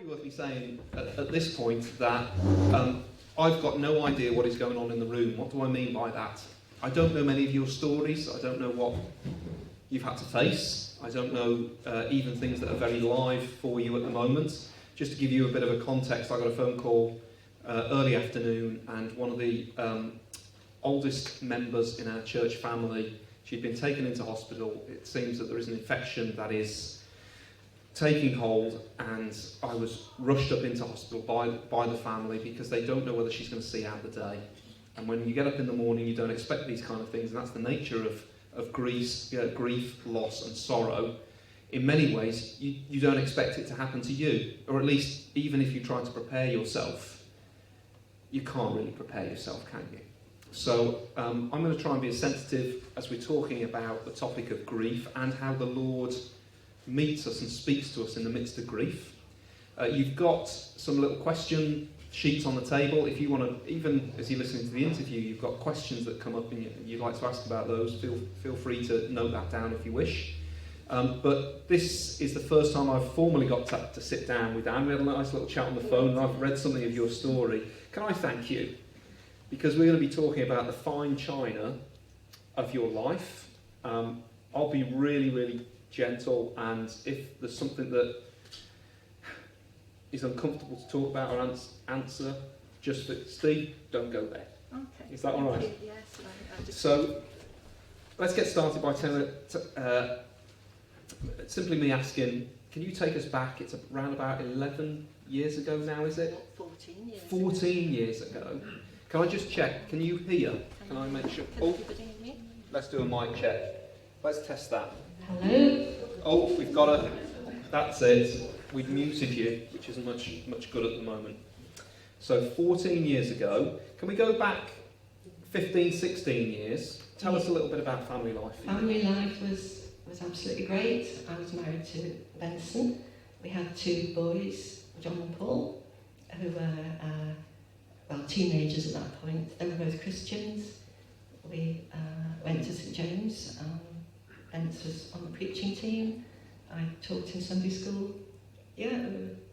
probably worth me saying at this point that I've got no idea what is going on in the room. What do I mean by that? I don't know many of your stories. I don't know what you've had to face. I don't know even things that are very live for you at the moment. Just to give you a bit of a context, I got a phone call early afternoon, and one of the oldest members in our church family, she'd been taken into hospital. It seems that there is an infection that is taking hold, and I was rushed up into hospital by the family because they don't know whether she's going to see out the day. And when you get up in the morning, you don't expect these kind of things, and that's the nature of grief, loss and sorrow. In many ways, you don't expect it to happen to you, or at least even if you try to prepare yourself, you can't really prepare yourself, can you? So I'm going to try and be as sensitive as we're talking about the topic of grief and how the Lord meets us and speaks to us in the midst of grief. You've got some little question sheets on the table. If you want to, even as you're listening to the interview, you've got questions that come up and you'd like to ask about those, feel free to note that down if you wish. But this is the first time I've formally got to sit down with Dan. We had a nice little chat on the phone, and I've read something of your story. Can I thank you? Because we're going to be talking about the fine china of your life. I'll be really, really gentle, and if there's something that is uncomfortable to talk about or answer, just for Steve, don't go there. Okay. Is that all right? Yes. So let's get started by simply me asking, can you take us back? It's around about 11 years ago now, is it? 14 years. 14 years ago. Can I just check? Can you hear? Can I make sure? Can everybody hear me? Let's do a mic check. Let's test that. Hello? Oh, we've got a... That's it. We've muted you, which isn't much good at the moment. So 14 years ago. Can we go back 15, 16 years? Tell us a little bit about family life. Family life was absolutely great. I was married to Benson. We had two boys, John and Paul, who were teenagers at that point. They were both Christians. We went to St James. Bence was on the preaching team. I taught in Sunday school. Yeah,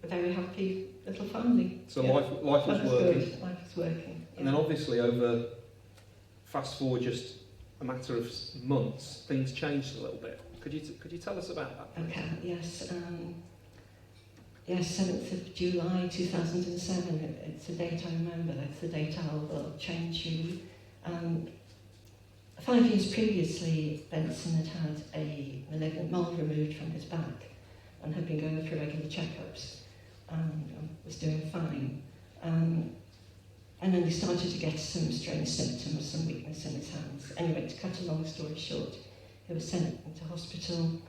a very happy little family. So yeah. life was working. Good. Life was working. Yeah. And then obviously over, fast forward just a matter of months, things changed a little bit. Could you tell us about that? Okay, yes. 7th of July 2007, it's a date I remember. It's the date I will change you. 5 years previously, Benson had a malignant mole removed from his back and had been going through regular checkups and was doing fine. And then he started to get some strange symptoms, some weakness in his hands. Anyway, to cut a long story short, he was sent into hospital,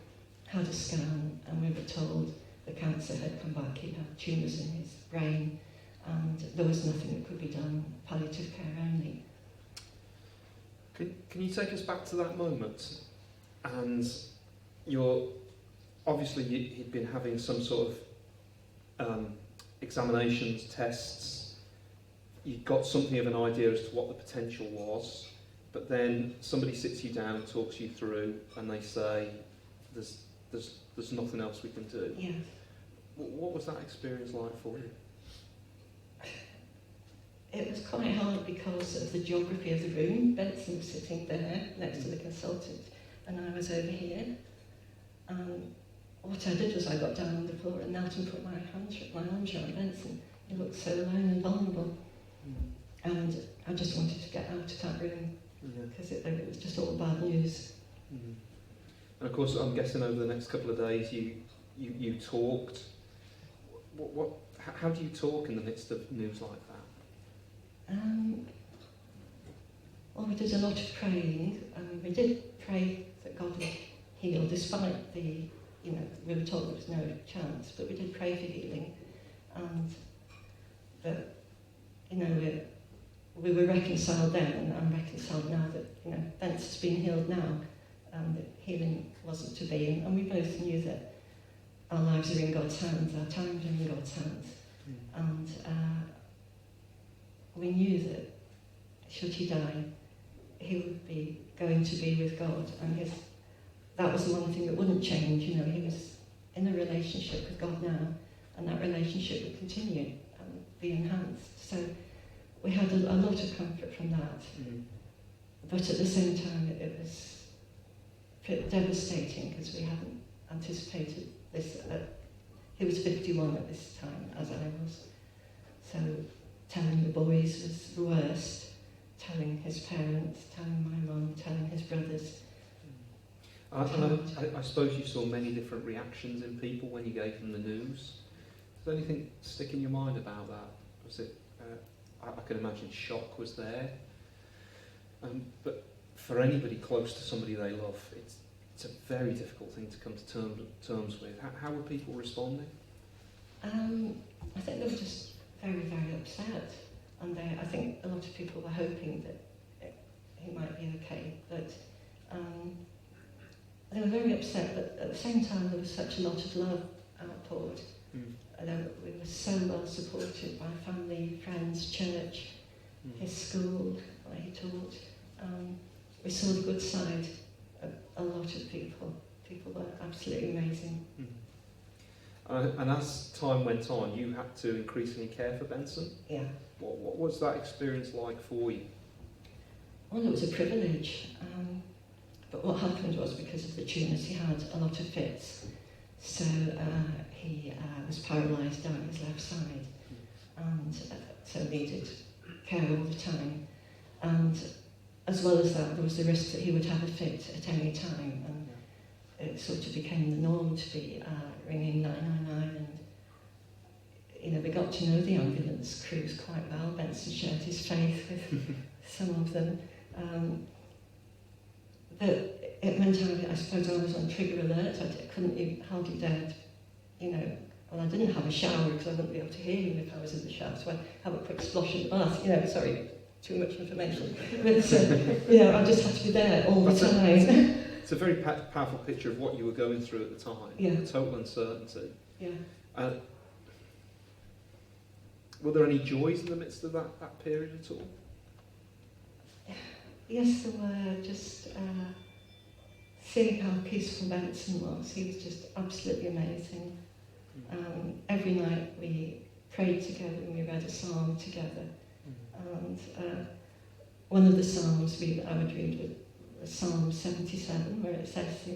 had a scan, and we were told the cancer had come back. He had tumours in his brain, and there was nothing that could be done, palliative care only. Can you take us back to that moment? And obviously he'd been having some sort of examinations, tests. You got something of an idea as to what the potential was, but then somebody sits you down and talks you through, and they say, "There's nothing else we can do." Yes. What was that experience like for you? It was quite hard because of the geography of the room. Benson was sitting there next to the consultant, and I was over here. What I did was I got down on the floor and knelt and put my arms around Benson. He looked so alone and vulnerable. And I just wanted to get out of that room because it was just all bad news. And of course, I'm guessing over the next couple of days you talked. How do you talk in the midst of news like that? Well, we did a lot of praying. We did pray that God would heal, despite we were told there was no chance, but we did pray for healing. And that, we were reconciled then, and I'm reconciled now that, Bence has been healed now, and that healing wasn't to be. And we both knew that our lives are in God's hands, our times are in God's hands. And we knew that should he die, he would be going to be with God, and that was the one thing that wouldn't change. He was in a relationship with God now, and that relationship would continue and be enhanced. So we had a lot of comfort from that. But at the same time, it was devastating because we hadn't anticipated this. He was 51 at this time, as I was. So telling the boys was the worst. Telling his parents, telling my mum, telling his brothers. I suppose you saw many different reactions in people when you gave them the news. Does anything stick in your mind about that? Was it? I can imagine shock was there. But for anybody close to somebody they love, it's a very difficult thing to come to terms with. How were people responding? I think they were just very, very upset. And I think a lot of people were hoping that he might be okay, but they were very upset. But at the same time, there was such a lot of love outpoured. We were so well supported by family, friends, church, his school where he taught. We saw the good side of a lot of people. People were absolutely amazing. And as time went on, you had to increasingly care for Benson? Yeah. What was that experience like for you? Well, it was a privilege. But what happened was, because of the tumours, he had a lot of fits. So he was paralysed down his left side, and so needed care all the time. And as well as that, there was the risk that he would have a fit at any time. And it sort of became the norm to be ringing 999, and we got to know the ambulance crews quite well. Benson shared his faith with some of them. But it meant I suppose I was on trigger alert. I couldn't hardly dare, well, I didn't have a shower because I wouldn't be able to hear him if I was in the shower, so I'd have a quick splosh in the bath. Sorry, too much information. But, I just had to be there all the time. It's a very powerful picture of what you were going through at the time. Yeah. The total uncertainty. Yeah. Were there any joys in the midst of that period at all? Yes, there were. Just seeing how peaceful Benson was. He was just absolutely amazing. Every night we prayed together and we read a psalm together. And one of the psalms I would read was Psalm 77, where it says,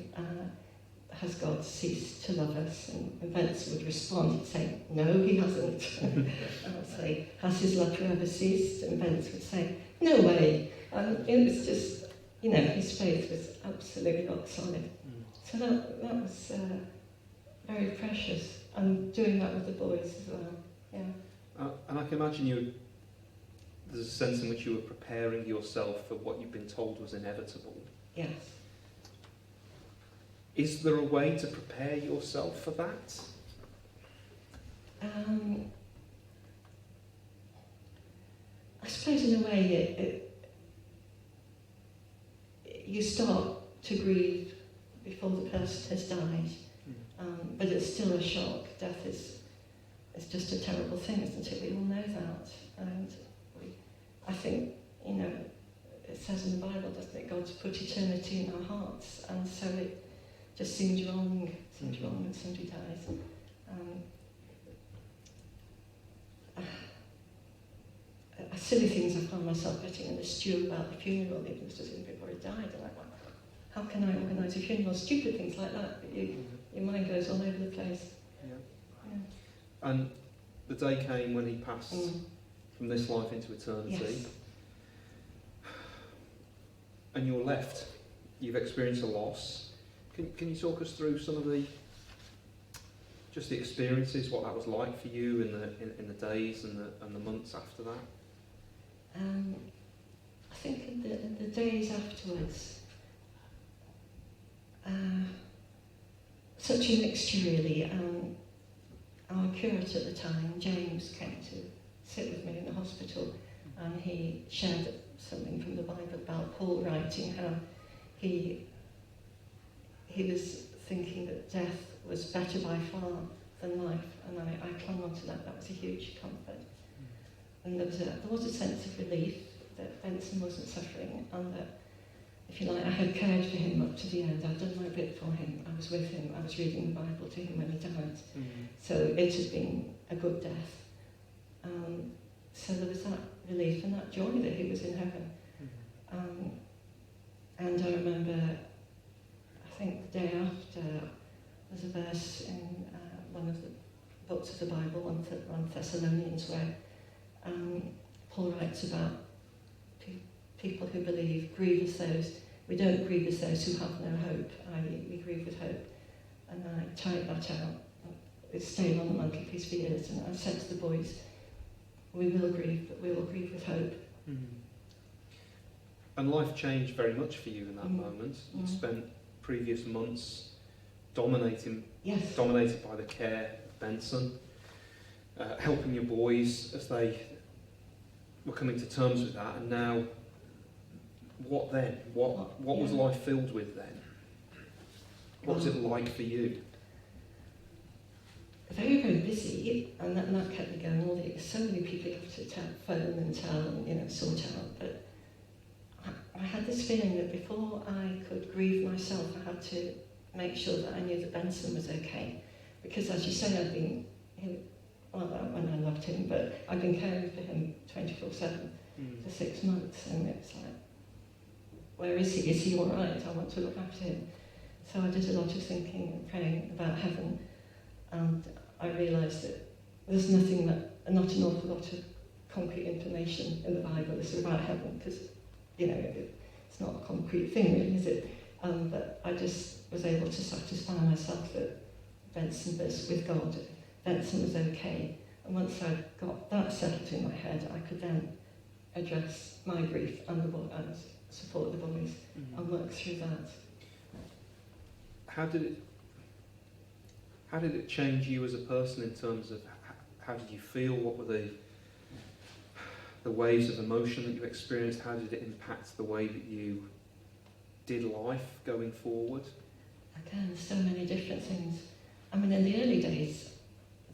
has God ceased to love us? And Benson would respond, he'd say, no, he hasn't. And I'd say, has his love forever ceased? And Benson would say, no way. And it was just, his faith was absolutely rock solid. So that was very precious. And doing that with the boys as well, yeah. And I can imagine there's a sense in which you were preparing yourself for what you've been told was inevitable. Yes. Is there a way to prepare yourself for that? I suppose in a way you start to grieve before the person has died, but it's still a shock. Death is just a terrible thing, isn't it? We all know that. And I think, it says in the Bible, doesn't it, God's put eternity in our hearts, and so it just seems wrong. It seems wrong when somebody dies. Silly things I found myself getting in the stew about the funeral, even just before he died. And I'm like, how can I organise a funeral? Stupid things like that, but your mind goes all over the place. Yeah. And the day came when he passed from this life into eternity. Yes. And you're left. You've experienced a loss. Can you talk us through some of the experiences, what that was like for you in the days and the months after that? I think in the days afterwards, such a mixture really. Our curate at the time, James, came to sit with me in the hospital, and he shared something from the Bible about Paul writing how he was thinking that death was better by far than life, and I clung on to that. That was a huge comfort. And there was a sense of relief that Benson wasn't suffering, and that if you like, I had cared for him up to the end. I'd done my bit for him. I was with him. I was reading the Bible to him when he died. So it had been a good death. So there was that relief and that joy that he was in heaven. And I remember, I think the day after, there's a verse in one of the books of the Bible, 1 Thessalonians, where Paul writes about people who believe grieve as those, we don't grieve as those who have no hope, i.e. we grieve with hope. And I typed that out. It's staying on the mantelpiece for years, and I said to the boys, we will grieve, but we will grieve with hope. And life changed very much for you in that moment. You spent previous months dominated by the care of Benson, helping your boys as they were coming to terms with that. And now, what then? What was life filled with then? What was it like for you? Very, very busy, and that kept me going. So many people you have to phone and tell and sort out. But I had this feeling that before I could grieve myself, I had to make sure that I knew that Benson was okay. Because as you say, I've been, when I loved him, but I've been caring for him 24/7 for 6 months, and it's like, where is he? Is he all right? I want to look after him. So I did a lot of thinking and praying about heaven, and I realised that there's not an awful lot of concrete information in the Bible is about heaven, because it's not a concrete thing, really, is it? But I just was able to satisfy myself that Benson was with God, Benson was okay, and once I got that settled in my head, I could then address my grief and support the boys and work through that. How did it change you as a person in terms of how did you feel? What were the waves of emotion that you experienced? How did it impact the way that you did life going forward? Again, so many different things. I mean, in the early days,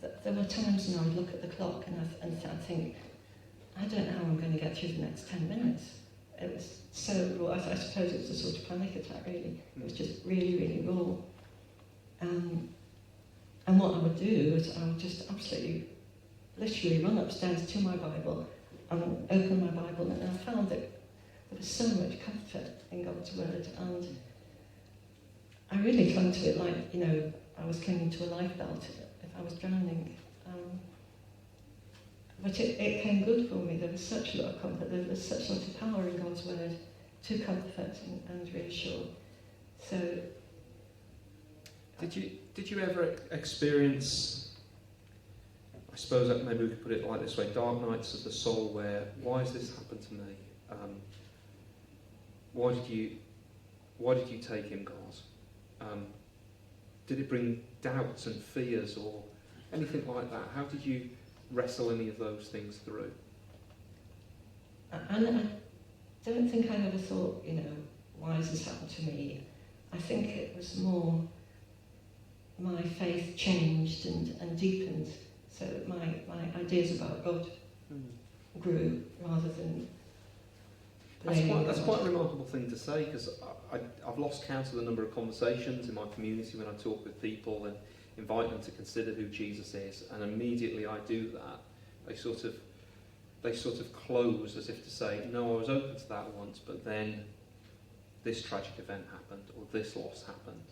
there were times when I would look at the clock and I'd think, I don't know how I'm going to get through the next 10 minutes. It was so raw. I suppose it was a sort of panic attack, really. It was just really, really raw. And what I would do is I would just absolutely, literally run upstairs to my Bible and open my Bible, and I found that there was so much comfort in God's Word, and I really clung to it like, I was clinging to a lifebelt if I was drowning. But it came good for me. There was such a lot of comfort. There was such a lot of power in God's Word to comfort and reassure. So, did you ever experience, I suppose that maybe we could put it like this way, dark nights of the soul, where why has this happened to me? Why did you take him, God? Did it bring doubts and fears or anything like that? How did you wrestle any of those things through? And I don't think I ever thought, why has this happened to me? I think it was more my faith changed and deepened, so that my ideas about God grew rather than That's quite a remarkable thing to say, because I've lost count of the number of conversations in my community when I talk with people and invite them to consider who Jesus is, and immediately I do that, they sort of close as if to say, no, I was open to that once, but then this tragic event happened, or this loss happened.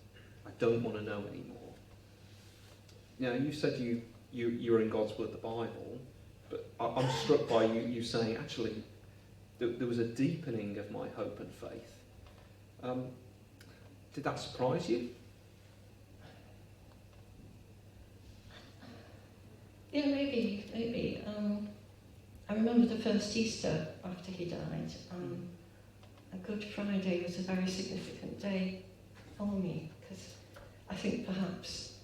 I don't want to know anymore. Now, you said you're in God's Word, the Bible, but I'm struck by you saying, actually, there was a deepening of my hope and faith. Did that surprise you? Yeah, maybe. I remember the first Easter after he died. A Good Friday was a very significant day for me, because I think perhaps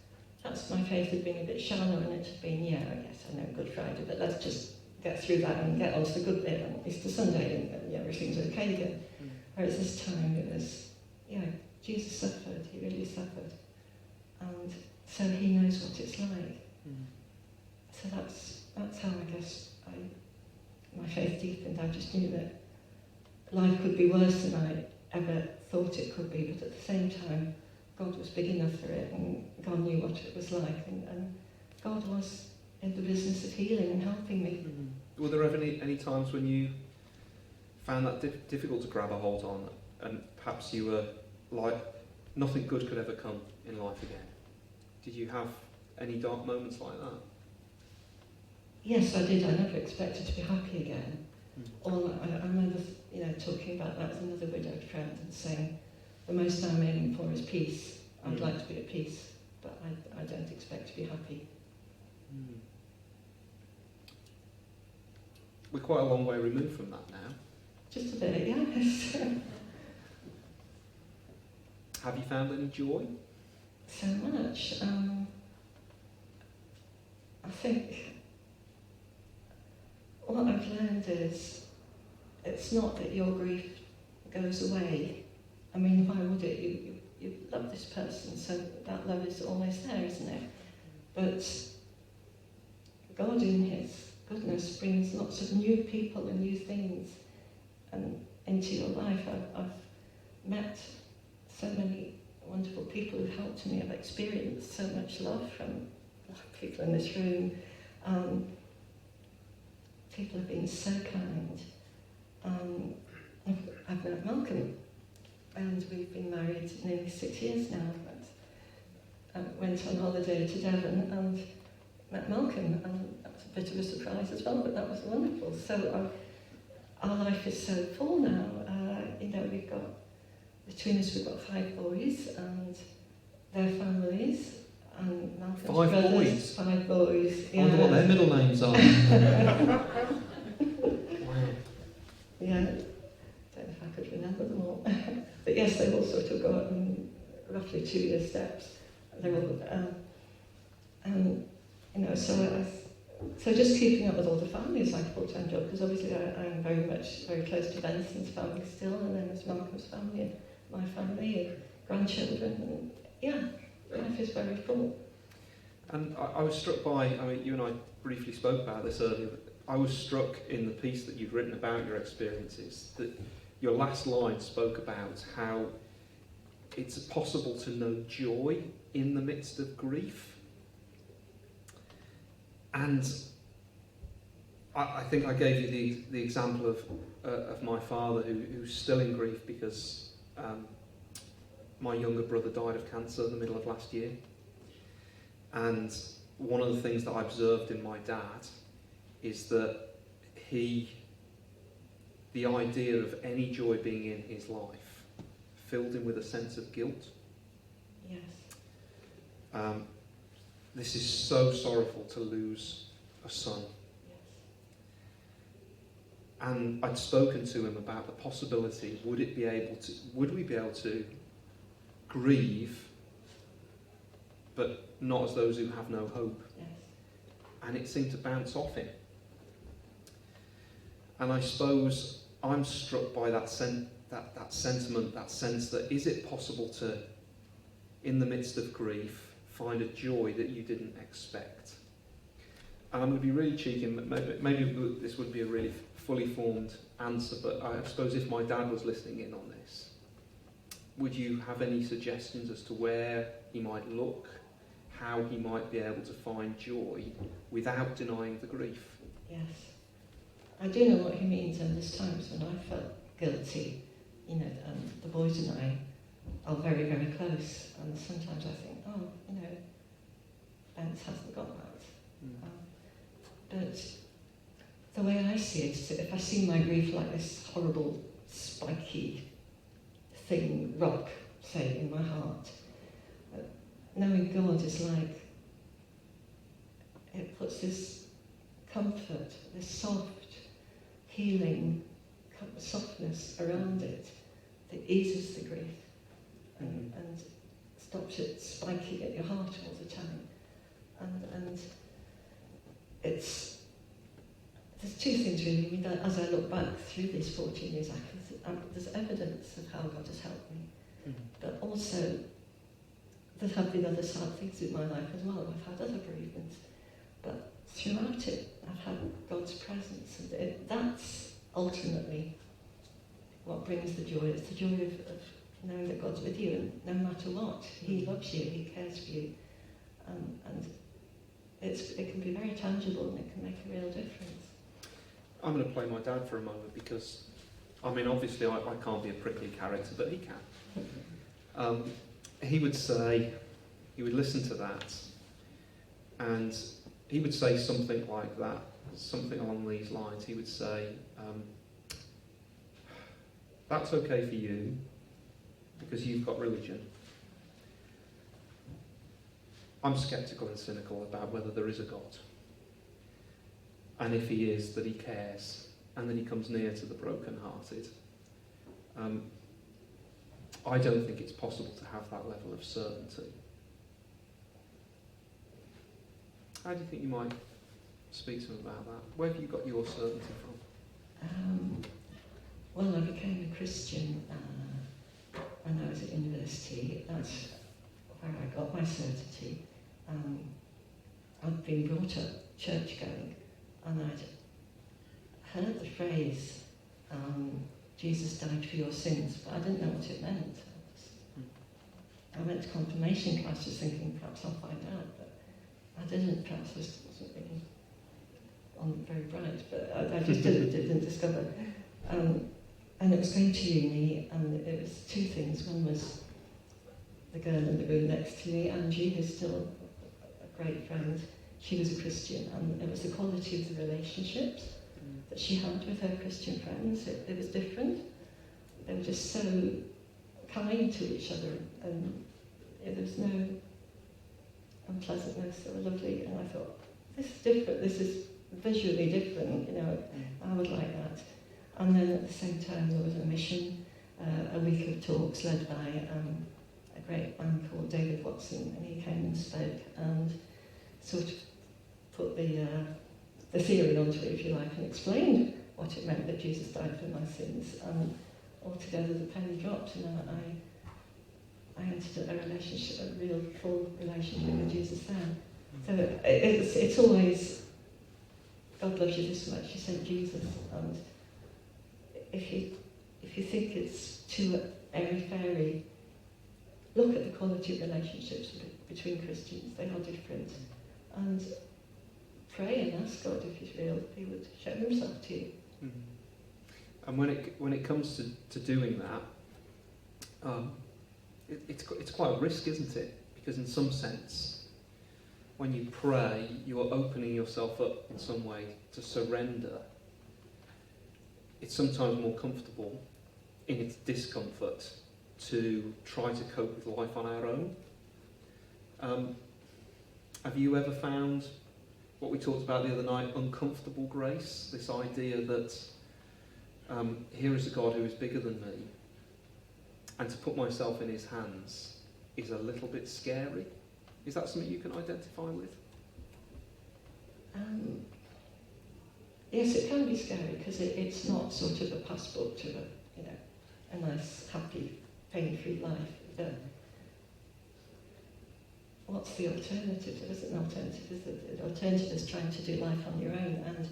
that's my faith had been a bit shallow, and it had been, I know Good Friday, but let's just get through that and get on to the good bit on Easter Sunday, and everything's okay again. Whereas this time it was, Jesus suffered, he really suffered. And so he knows what it's like. So that's how I guess my faith deepened. I just knew that life could be worse than I ever thought it could be, but at the same time, God was big enough for it, and God knew what it was like, and God was in the business of healing and helping me. Were there ever any times when you found that difficult to grab a hold on, and perhaps you were like, nothing good could ever come in life again? Did you have any dark moments like that? Yes, I did. I never expected to be happy again. I remember, talking about that with another widowed friend and saying, the most I'm aiming for is peace. I'd like to be at peace, but I don't expect to be happy. We're quite a long way removed from that now. Just a bit, yes. Have you found any joy? So much. I think what I've learned is it's not that your grief goes away. I mean, why would it? You love this person, so that love is always there, isn't it? But God in His goodness brings lots of new people and new things into your life. I've met so many wonderful people who've helped me. I've experienced so much love from people in this room. People have been so kind. I've met Malcolm, and we've been married nearly 6 years now. But I went on holiday to Devon and met Malcolm, and that was a bit of a surprise as well, but that was wonderful. So our life is so full now. We've got, between us, we've got 5 boys and their families, and Malcolm's 5 brothers, boys? 5 boys. I wonder what their middle names are. Wow. Yeah, don't know if I could remember them all. But yes, they all sort of go up in roughly 2-year steps. They're all, so just keeping up with all the family is like a full-time job, because obviously I'm very close to Benson's family still, and then there's Malcolm's family and my family and grandchildren, and life is very full. And I was struck by, you and I briefly spoke about this earlier, but I was struck in the piece that you've written about your experiences, that your last line spoke about how it's possible to know joy in the midst of grief. And I think I gave you the example of my father who's still in grief because my younger brother died of cancer in the middle of last year. And one of the things that I observed in my dad is that the idea of any joy being in his life filled him with a sense of guilt. Yes. This is so sorrowful to lose a son. Yes. And I'd spoken to him about the possibility, would we be able to grieve, but not as those who have no hope? Yes. And it seemed to bounce off him. And I suppose I'm struck by that sentiment, that sense that is it possible to, in the midst of grief, find a joy that you didn't expect? And I'm going to be really cheeky, maybe this wouldn't be a really fully formed answer, but I suppose if my dad was listening in on this, would you have any suggestions as to where he might look, how he might be able to find joy without denying the grief? Yes. I do know what he means, and there's times when I felt guilty, the boys and I are very, very close, and sometimes I think, Bence hasn't got that. But the way I see it is that if I see my grief like this horrible, spiky thing, rock, say, in my heart, knowing God is like, it puts this comfort, this soft, healing softness around it that eases the grief and stops it spiking at your heart all the time. And there's 2 things really. I mean, as I look back through these 14 years, there's evidence of how God has helped me. But also, there have been other sad things in my life as well. I've had other bereavements. But throughout it, I've had God's presence. And that's ultimately what brings the joy. It's the joy of knowing that God's with you, and no matter what, He loves you, He cares for you, and it can be very tangible and it can make a real difference. I'm going to play my dad for a moment because, I mean, obviously I can't be a prickly character, but he can. He would say, he would listen to that, and he would say something like that, something along these lines. He would say, that's okay for you because you've got religion. I'm sceptical and cynical about whether there is a God. And if He is, that He cares and that He comes near to the brokenhearted. I don't think it's possible to have that level of certainty. How do you think you might speak to him about that? Where have you got your certainty from? Well, I became a Christian when I was at university. That's where I got my certainty. I'd been brought up church-going, and I'd heard the phrase, Jesus died for your sins, but I didn't know what it meant. I went to confirmation class just thinking perhaps I'll find out, but I didn't. Perhaps I wasn't really very bright, but I just didn't discover. And it was going to uni, and it was two things. One was the girl in the room next to me, Angie, who's still a great friend. She was a Christian, and it was the quality of the relationships that she had with her Christian friends. It was different. They were just so kind to each other, and there was no unpleasantness. They were lovely, and I thought, this is different. This is visually different. I would like that. And then at the same time, there was a mission, a week of talks led by a great man called David Watson, and he came and spoke and sort of put the theory onto it, if you like, and explained what it meant that Jesus died for my sins. And altogether, the penny dropped, and I entered a relationship, a real full relationship with Jesus then. So it's always, God loves you this much, He sent Jesus, and if you think it's too airy-fairy, look at the quality of relationships between Christians. They are different. And pray and ask God if He's real, He would show Himself to you. Mm-hmm. And when it comes to doing that, it's quite a risk, isn't it? Because in some sense, when you pray, you are opening yourself up in some way to surrender. It's sometimes more comfortable in its discomfort to try to cope with life on our own. Have you ever found what we talked about the other night, uncomfortable grace? This idea that here is a God who is bigger than me, and to put myself in His hands is a little bit scary. Is that something you can identify with? Yes, it can be scary because it's not sort of a passport to a nice, happy, pain-free life. What's the alternative? There isn't an alternative. The alternative is trying to do life on your own. And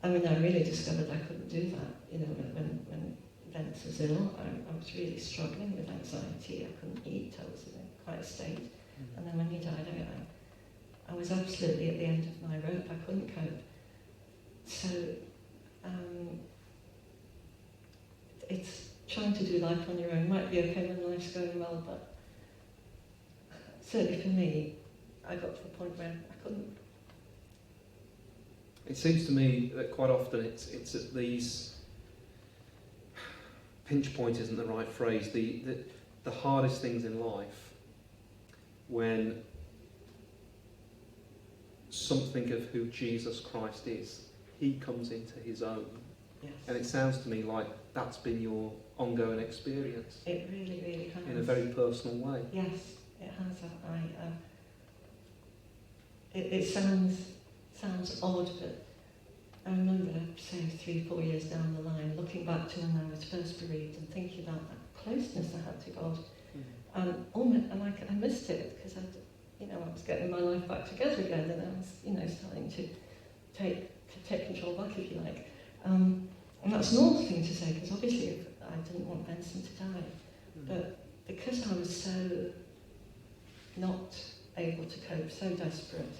I mean, I really discovered I couldn't do that. When Vince was ill, I was really struggling with anxiety. I couldn't eat. I was in quite a state. Mm-hmm. And then when he died, I was absolutely at the end of my rope. I couldn't cope. So it's trying to do life on your own. Might be okay when life's going well, but certainly for me, I got to the point where I couldn't. It seems to me that quite often it's at these pinch point isn't the right phrase. The hardest things in life, when something of who Jesus Christ is, He comes into His own. Yes. And it sounds to me like that's been your ongoing experience. It really, really has. In a very personal way. Yes, it has. It sounds odd, but I remember, say, 3-4 years down the line, looking back to when I was first bereaved and thinking about that closeness I had to God. Mm-hmm. And I missed it because I was getting my life back together again, and I was, starting to take control back, if you like. And that's an awful thing to say, because obviously I didn't want Benson to die. But because I was so not able to cope, so desperate,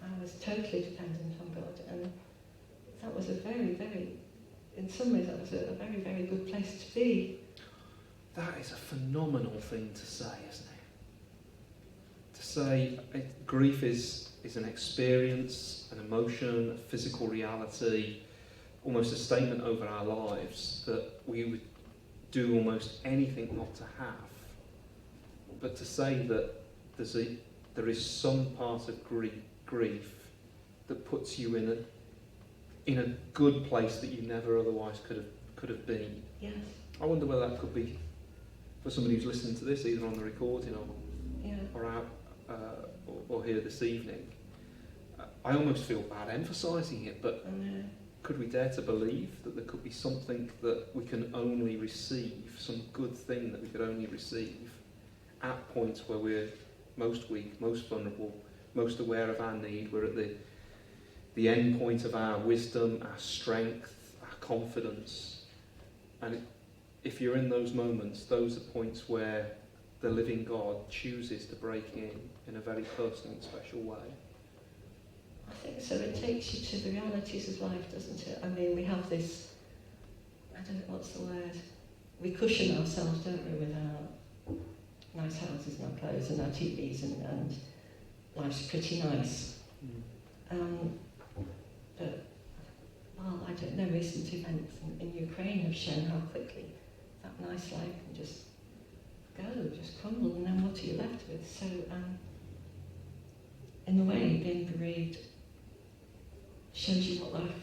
I was totally dependent on God. And that was a very, very, in some ways that was a very, very good place to be. That is a phenomenal thing to say, isn't it? To say grief is an experience, an emotion, a physical reality, almost a statement over our lives that we would do almost anything not to have. But to say that there is some part of grief that puts you in a good place that you never otherwise could have been. Yes. I wonder whether that could be for somebody who's listening to this, either on the recording or out or here this evening. I almost feel bad emphasising it, but could we dare to believe that there could be something that we can only receive, some good thing that we could only receive at points where we're most weak, most vulnerable, most aware of our need, we're at the end point of our wisdom, our strength, our confidence. And if you're in those moments, those are points where the living God chooses to break in a very personal and special way. I think so. It takes you to the realities of life, doesn't it? I mean, we have this, I don't know what's the word, we cushion ourselves, don't we, with our nice houses and our clothes and our TVs and life's pretty nice. But, well, I don't know, recent events in Ukraine have shown how quickly that nice life can just crumble, and then what are you left with? So, in a way, being bereaved shows you what life,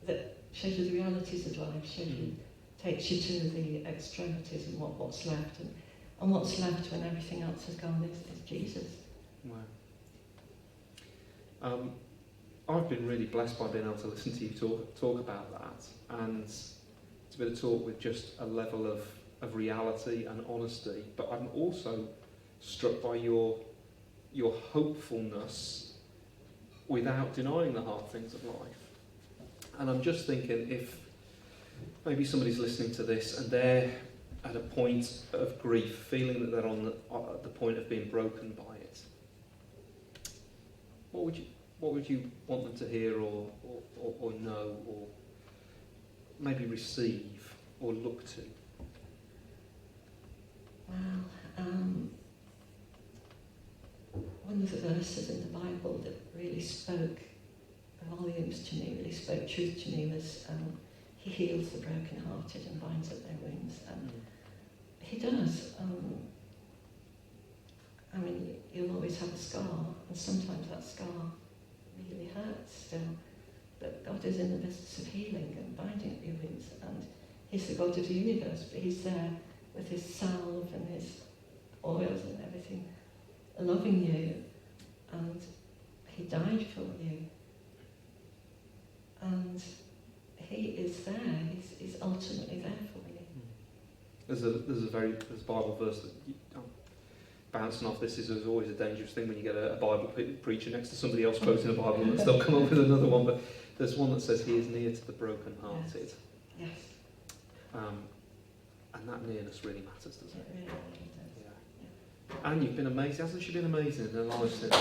that shows you the realities of life, takes you to the extremities and what's left, and what's left when everything else has gone is Jesus. Wow. I've been really blessed by being able to listen to you talk about that, and to be able to talk with just a level of reality and honesty. But I'm also struck by your hopefulness without denying the hard things of life. And I'm just thinking, if maybe somebody's listening to this and they're at a point of grief, feeling that they're on the point of being broken by it, what would you want them to hear or know, or maybe receive or look to? Well, one of the verses in the Bible that really spoke volumes to me, really spoke truth to me, was He heals the brokenhearted and binds up their wounds. And He does. I mean, you'll always have a scar, and sometimes that scar really hurts still. But God is in the business of healing and binding up your wounds, and He's the God of the universe, but He's there with His salve and His oils and everything, loving you, and He died for you. And He is there. He's ultimately there for you. There's a Bible verse that bouncing off this is always a dangerous thing when you get a Bible preacher next to somebody else quoting a Bible, and they'll come up with another one. But there's one that says He is near to the brokenhearted. Yes. And that nearness really matters, doesn't it? It really does. Yeah. And you've been amazing. Hasn't she been amazing in her life since?